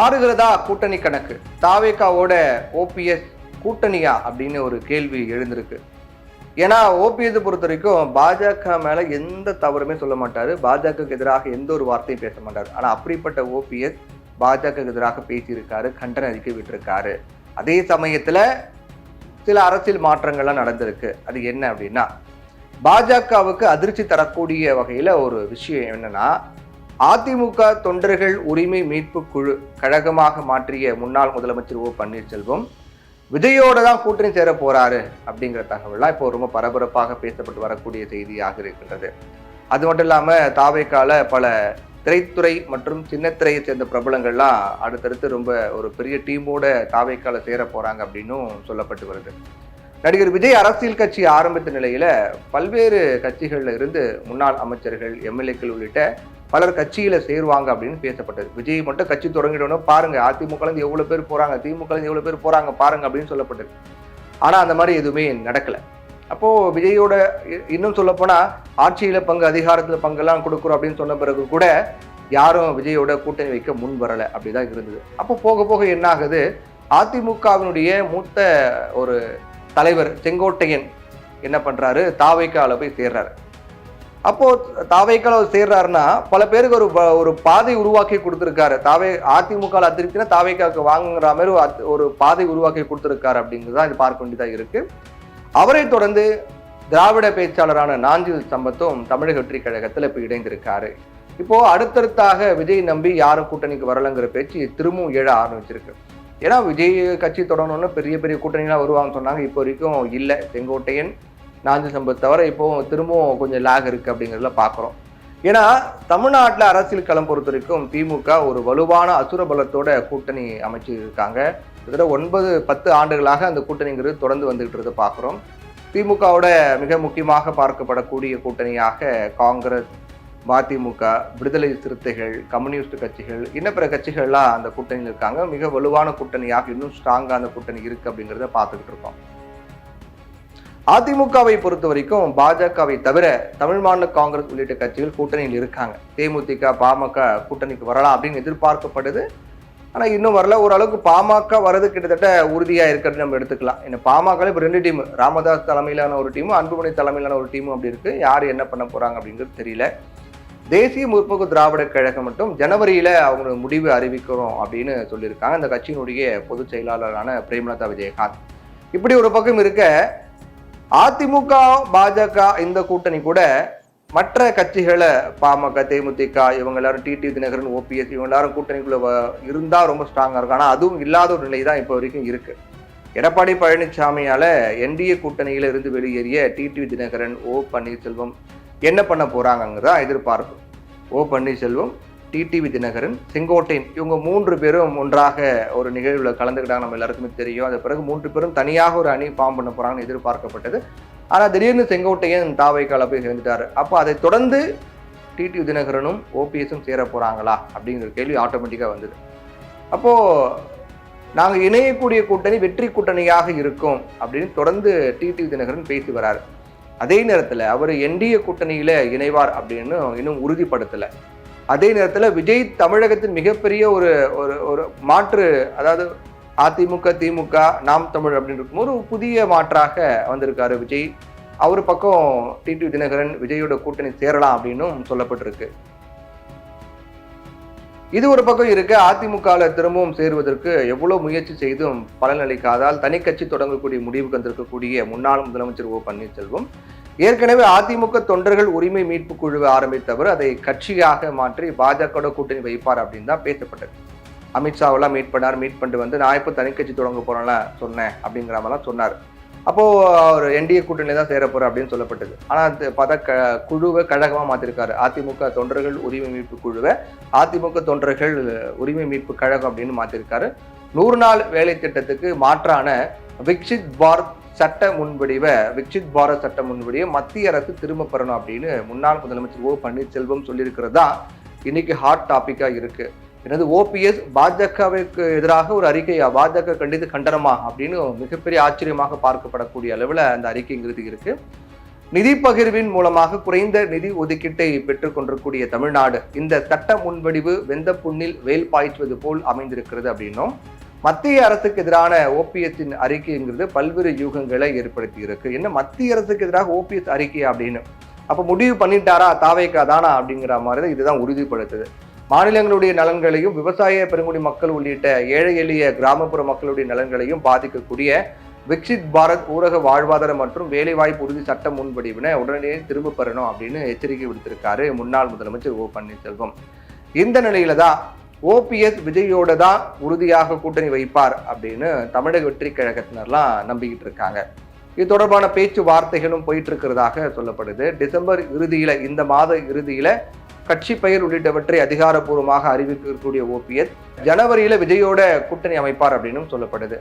மாறுகிறதா கூட்டணி கணக்கு? தாவேகாவோட ஓபிஎஸ் கூட்டணியா அப்படின்னு ஒரு கேள்வி எழுந்திருக்கு. ஏன்னா ஓபிஎஸ் பொறுத்த வரைக்கும் பாஜக மேல எந்த தவறுமே சொல்ல மாட்டாரு, பாஜகவுக்கு எதிராக எந்த ஒரு வார்த்தையும் பேச மாட்டாரு. ஆனா அப்படிப்பட்ட ஓபிஎஸ் பாஜகவுக்கு எதிராக பேசியிருக்காரு, கண்டன அறிக்கை விட்டிருக்காரு. அதே சமயத்துல சில அரசியல் மாற்றங்கள்லாம் நடந்திருக்கு. அது என்ன அப்படின்னா, பாஜகவுக்கு அதிர்ச்சி தரக்கூடிய வகையில ஒரு விஷயம் என்னன்னா, அதிமுக தொண்டர்கள் உரிமை மீட்பு குழு கழகமாக மாற்றிய முன்னாள் முதலமைச்சர் ஓ பன்னீர்செல்வம் விஜயோட தான் கூட்டணி சேர போறாரு அப்படிங்கிற தகவல்லாம் இப்போ ரொம்ப பரபரப்பாக பேசப்பட்டு வரக்கூடிய செய்தியாக இருக்கின்றது. அது மட்டும் இல்லாம தாவேகால பல திரைத்துறை மற்றும் சின்னத்திரையை சேர்ந்த பிரபலங்கள்லாம் அடுத்தடுத்து ரொம்ப ஒரு பெரிய டீமோட தாவேகால சேர போறாங்க அப்படின்னும் சொல்லப்பட்டு வருது. நடிகர் விஜய் அரசியல் கட்சி ஆரம்பித்த நிலையில பல்வேறு கட்சிகள்ல இருந்து முன்னாள் அமைச்சர்கள், எம்எல்ஏக்கள் உள்ளிட்ட பலர் கட்சியில சேருவாங்க அப்படின்னு பேசப்பட்டது. விஜய் மட்டும் கட்சி தொடங்கிடணும் பாருங்க, அதிமுக எவ்வளவு பேர் போறாங்க, திமுக எவ்வளவு பேர் போறாங்க பாருங்க அப்படின்னு சொல்லப்பட்டது. ஆனா அந்த மாதிரி எதுவுமே நடக்கல. அப்போ விஜயோட இன்னும் சொல்ல போனா ஆட்சியில பங்கு, அதிகாரத்துல பங்கெல்லாம் கொடுக்குறோம் அப்படின்னு சொன்ன பிறகு கூட யாரும் விஜயோட கூட்டணி வைக்க முன் வரல, அப்படிதான் இருந்தது. அப்போ போக போக என்ன ஆகுது, அதிமுகவினுடைய மூத்த ஒரு தலைவர் செங்கோட்டையன் என்ன பண்றாரு, தாவேகால போய் சேர்றாரு. அப்போ தாவேகால சேர்றாருன்னா பல பேருக்கு ஒரு பாதை உருவாக்கி கொடுத்திருக்காரு. அதிமுக அதிருப்தினா தாவேகாவுக்கு வாங்குற மாதிரி ஒரு பாதை உருவாக்கி கொடுத்திருக்காரு அப்படிங்கிறதா இது பார்க்க வேண்டியதா இருக்கு. அவரை தொடர்ந்து திராவிட பேச்சாளரான நாஞ்சில் சம்பத்தும் தமிழக வெற்றி கழகத்தில் இப்ப இணைந்திருக்காரு. இப்போ அடுத்தடுத்தாக விஜய் நம்பி யாரும் கூட்டணிக்கு வரலங்கிற பேச்சு திரும்பவும் எழ ஆரம்பிச்சிருக்கு. ஏன்னா விஜய் கட்சி தொடங்கணும்னு பெரிய பெரிய கூட்டணிலாம் வருவாங்கன்னு சொன்னாங்க. இப்போ வரைக்கும் இல்லை. செங்கோட்டையன், நாஞ்சில் சம்பத் தவிர இப்போ திரும்பவும் கொஞ்சம் லேக் இருக்கு அப்படிங்கிறதுல பார்க்குறோம். ஏன்னா தமிழ்நாட்டில் அரசியல் களம் பொறுத்த வரைக்கும் திமுக ஒரு வலுவான அசுர பலத்தோட கூட்டணி அமைச்சு இருக்காங்க. கிட்டத்தட்ட 9-10 ஆண்டுகளாக அந்த கூட்டணிங்கிறது தொடர்ந்து வந்துகிட்டு பார்க்குறோம். திமுகவோட மிக முக்கியமாக பார்க்கப்படக்கூடிய கூட்டணியாக காங்கிரஸ், மதிமுக, விடுதலை சிறுத்தைகள், கம்யூனிஸ்ட் கட்சிகள், இன்ன பிற கட்சிகள்லாம் அந்த கூட்டணியில் இருக்காங்க. மிக வலுவான கூட்டணியாக இன்னும் ஸ்ட்ராங்கா அந்த கூட்டணி இருக்கு அப்படிங்கிறத பார்த்துக்கிட்டு இருக்கோம். அதிமுகவை பொறுத்த வரைக்கும் பாஜகவை தவிர தமிழ் மாநில காங்கிரஸ் உள்ளிட்ட கட்சிகள் கூட்டணியில் இருக்காங்க. தேமுதிக, பாமக கூட்டணிக்கு வரலாம் அப்படின்னு எதிர்பார்க்கப்படுது. ஆனா இன்னும் வரல. ஓரளவுக்கு பாமக வரது கிட்டத்தட்ட உறுதியா இருக்கிறது நம்ம எடுத்துக்கலாம். இந்த பாமக இப்ப 2 டீம், ராமதாஸ் தலைமையிலான ஒரு டீமும், அன்புமணி தலைமையிலான ஒரு டீமும் அப்படி இருக்கு. யாரு என்ன பண்ண போறாங்க அப்படிங்கிறது தெரியல. தேசிய முற்போக்கு திராவிட கழகம் மட்டும் ஜனவரியில அவங்க முடிவு அறிவிக்கிறோம் அப்படின்னு சொல்லியிருக்காங்க. அந்த கட்சியினுடைய பொதுச் செயலாளரான பிரேமலதா விஜயகாந்த். இப்படி ஒரு பக்கம் இருக்க, அதிமுக பாஜக இந்த கூட்டணி கூட மற்ற கட்சிகளை பாமக, தேமுதிக இவங்க எல்லாரும், டிடி தினகரன், ஓபிஎஸ் இவங்க எல்லாரும் கூட்டணிக்குள்ள இருந்தா ரொம்ப ஸ்ட்ராங்கா இருக்கும். ஆனா அதுவும் இல்லாத ஒரு நிலை தான் இப்போ வரைக்கும் இருக்கு. எடப்பாடி பழனிசாமியால என்டிஏ கூட்டணியில இருந்து வெளியேறிய டிடி தினகரன், ஓ பன்னீர்செல்வம் என்ன பண்ண போறாங்கிறதா எதிர்பார்ப்பு. ஓ பன்னீர்செல்வம், டிடிவி தினகரன், செங்கோட்டையன் இவங்க 3 பேரும் ஒன்றாக ஒரு நிகழ்வில் கலந்துக்கிட்டாங்க. நம்ம எல்லாருக்குமே தெரியும். அது பிறகு 3 பேரும் தனியாக ஒரு அணி ஃபார்ம் பண்ண போறாங்கன்னு எதிர்பார்க்கப்பட்டது. ஆனா திடீர்னு செங்கோட்டையன் தாவேகால போய் சேர்ந்துட்டாரு. அப்போ அதை தொடர்ந்து டிடிவி தினகரனும் ஓபிஎஸும் சேர போறாங்களா அப்படிங்கிற கேள்வி ஆட்டோமேட்டிக்கா வந்தது. அப்போ நாங்க இணையக்கூடிய கூட்டணி வெற்றி கூட்டணியாக இருக்கும் அப்படின்னு தொடர்ந்து டிடிவி தினகரன் பேசி வராரு. அதே நேரத்துல அவர் என்டிஏ கூட்டணியில இணைவார் அப்படின்னு இன்னும் உறுதிப்படுத்தல. அதே நேரத்தில் விஜய் தமிழகத்தின் மிகப்பெரிய ஒரு மாற்று, அதாவது அதிமுக, திமுக, நாம் தமிழ் அப்படின்னு இருக்கும் ஒரு புதிய மாற்றாக வந்திருக்காரு விஜய். அவர் பக்கம் டிடி தினகரன் விஜயோட கூட்டணி சேரலாம் அப்படின்னும் சொல்லப்பட்டிருக்கு. இது ஒரு பக்கம் இருக்க, அதிமுகவில் திரும்பவும் சேருவதற்கு எவ்வளவு முயற்சி செய்தும் பலனளிக்காதால் தனி கட்சி தொடங்கக்கூடிய முடிவுக்கு வந்திருக்கக்கூடிய முன்னாள் முதலமைச்சர் ஓ பன்னீர்செல்வம் ஏற்கனவே அதிமுக தொண்டர்கள் உரிமை மீட்பு குழுவை ஆரம்பித்தவர் அதை கட்சியாக மாற்றி பாஜக கூட்டணி வைப்பார் அப்படின்னு தான் பேசப்பட்டது. அமித்ஷாவெல்லாம் மீட் பண்ணிட்டு வந்து நான் இப்போ தனி கட்சி தொடங்க போறேன்ல சொன்னேன் அப்படிங்கிற மாதிரிலாம் சொன்னார். அப்போ அவர் என்டிஏ கூட்டணியில தான் சேர போற அப்படின்னு சொல்லப்பட்டது. ஆனா பார்த்தா குழுவை கழகமா மாத்திருக்காரு. அதிமுக தொண்டர்கள் உரிமை மீட்பு குழுவை அதிமுக தொண்டர்கள் உரிமை மீட்பு கழகம் அப்படின்னு மாத்திருக்காரு. 100 நாள் வேலை திட்டத்துக்கு மாற்றான விக்சித் பாரத் சட்ட முன்வடிவை மத்திய அரசு திரும்ப பெறணும் அப்படின்னு முன்னாள் முதலமைச்சர் ஓ பன்னீர்செல்வம் சொல்லியிருக்கிறதா இன்னைக்கு ஹாட் டாபிக்கா இருக்கு. எனது ஓபிஎஸ் பாஜகவிற்கு எதிராக ஒரு அறிக்கையா, பாஜக கண்டித்து கண்டனமா அப்படின்னு மிகப்பெரிய ஆச்சரியமாக பார்க்கப்படக்கூடிய அளவில் அந்த அறிக்கைங்கிறது இருக்கு. நிதி பகிர்வின் மூலமாக குறைந்த நிதி ஒதுக்கீட்டை பெற்றுக் கொண்டிருக்கூடிய தமிழ்நாடு இந்த சட்ட முன்வடிவு வெந்த புண்ணில் வேல் பாய்ச்சுவது போல் அமைந்திருக்கிறது அப்படின்னும் மத்திய அரசுக்கு எதிரான ஓபிஎஸ்ஸின் அறிக்கைங்கிறது பல்வேறு யூகங்களை ஏற்படுத்தி இருக்கு. என்ன மத்திய அரசுக்கு எதிராக ஓபிஎஸ் அறிக்கை அப்படின்னு அப்ப முடிவு பண்ணிட்டாரா தாவேகா தானா அப்படிங்கிற மாதிரி தான் இதுதான் உறுதிப்படுத்துது. மாநிலங்களுடைய நலன்களையும் விவசாய பெருங்குடி மக்கள் உள்ளிட்ட ஏழை எளிய கிராமப்புற மக்களுடைய நலன்களையும் பாதிக்கக்கூடிய விக்சித் பாரத் ஊரக வாழ்வாதாரம் மற்றும் வேலைவாய்ப்பு உறுதி சட்ட முன்வடிவினை உடனடியே திரும்ப பெறணும் அப்படின்னு எச்சரிக்கை விடுத்திருக்காரு முன்னாள் முதலமைச்சர் ஓ பன்னீர்செல்வம். இந்த நிலையில தான் ஓபிஎஸ் விஜயோட தான் உறுதியாக கூட்டணி வைப்பார் அப்படின்னு தமிழக வெற்றி கழகத்தினர்லாம் நம்பிக்கிட்டு இருக்காங்க. இது தொடர்பான பேச்சுவார்த்தைகளும் போயிட்டு இருக்கிறதாக சொல்லப்படுது. டிசம்பர் இறுதியில இந்த மாத இறுதியில கட்சி பெயர் உள்ளிட்டவற்றை அதிகாரப்பூர்வமாக அறிவிக்கக்கூடிய ஓபிஎஸ் ஜனவரியில விஜயோட கூட்டணி அமைப்பார் அப்படின்னு சொல்லப்படுது.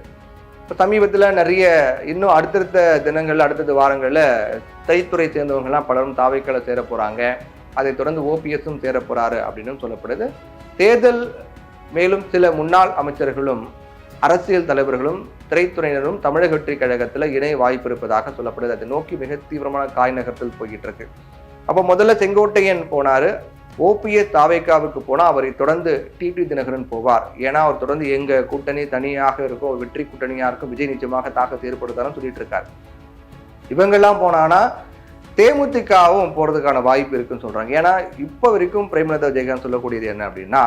சமீபத்தில் நிறைய இன்னும் அடுத்தடுத்த தினங்கள்ல அடுத்தடுத்த வாரங்களில் திரைத்துறை சேர்ந்தவங்கலாம் பலரும் தாவேக்கால சேர போறாங்க. அதை தொடர்ந்து ஓபிஎஸும் சேர போறாரு அப்படின்னு சொல்லப்படுது. தேர்தல் மேலும் சில முன்னாள் அமைச்சர்களும் அரசியல் தலைவர்களும் திரைத்துறையினரும் தமிழக வெற்றி கழகத்தில் இணைய வாய்ப்பு இருப்பதாக சொல்லப்படுது. அதை நோக்கி மிக தீவிரமான காய் நகர்த்தல் போய்கிட்டு இருக்கு. அப்போ முதல்ல செங்கோட்டையன் போனாரு. ஓபிஎஸ் தாவேக்காவுக்கு போனால் அவரை தொடர்ந்து டிடி தினகரன் போவார். ஏன்னா அவர் தொடர்ந்து எங்க கூட்டணி தனியாக இருக்கும், ஒரு வெற்றி கூட்டணியா இருக்கும், விஜய் நிச்சயமாக தாக்கத்தை ஏற்படுத்தாரும் சொல்லிட்டு இருக்காரு. இவங்கெல்லாம் போனானா தேமுதிகவும் போறதுக்கான வாய்ப்பு இருக்குன்னு சொல்றாங்க. ஏன்னா இப்ப வரைக்கும் பிரேமலதா விஜயகாந்த் சொல்லக்கூடியது என்ன அப்படின்னா,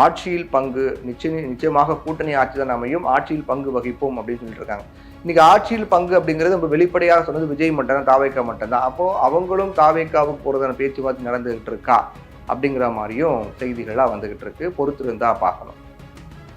ஆட்சியில் பங்கு நிச்சயமாக கூட்டணி ஆட்சி தான் அமையும், ஆட்சியில் பங்கு வகிப்போம் அப்படின்னு சொல்லிட்டு இருக்காங்க. இன்னைக்கு ஆட்சியில் பங்கு அப்படிங்கிறது நம்ம வெளிப்படையாக சொன்னது விஜய் மட்டும் தான், தாவேக்கா மட்டும் தான். அப்போ அவங்களும் தாவேக்காவுக்கு போறதான பேச்சுவார்த்தை நடந்துகிட்டு இருக்கா அப்படிங்கிற மாதிரியும் செய்திகளா வந்துகிட்டு இருக்கு. பொறுத்திருந்தா பார்க்கணும்.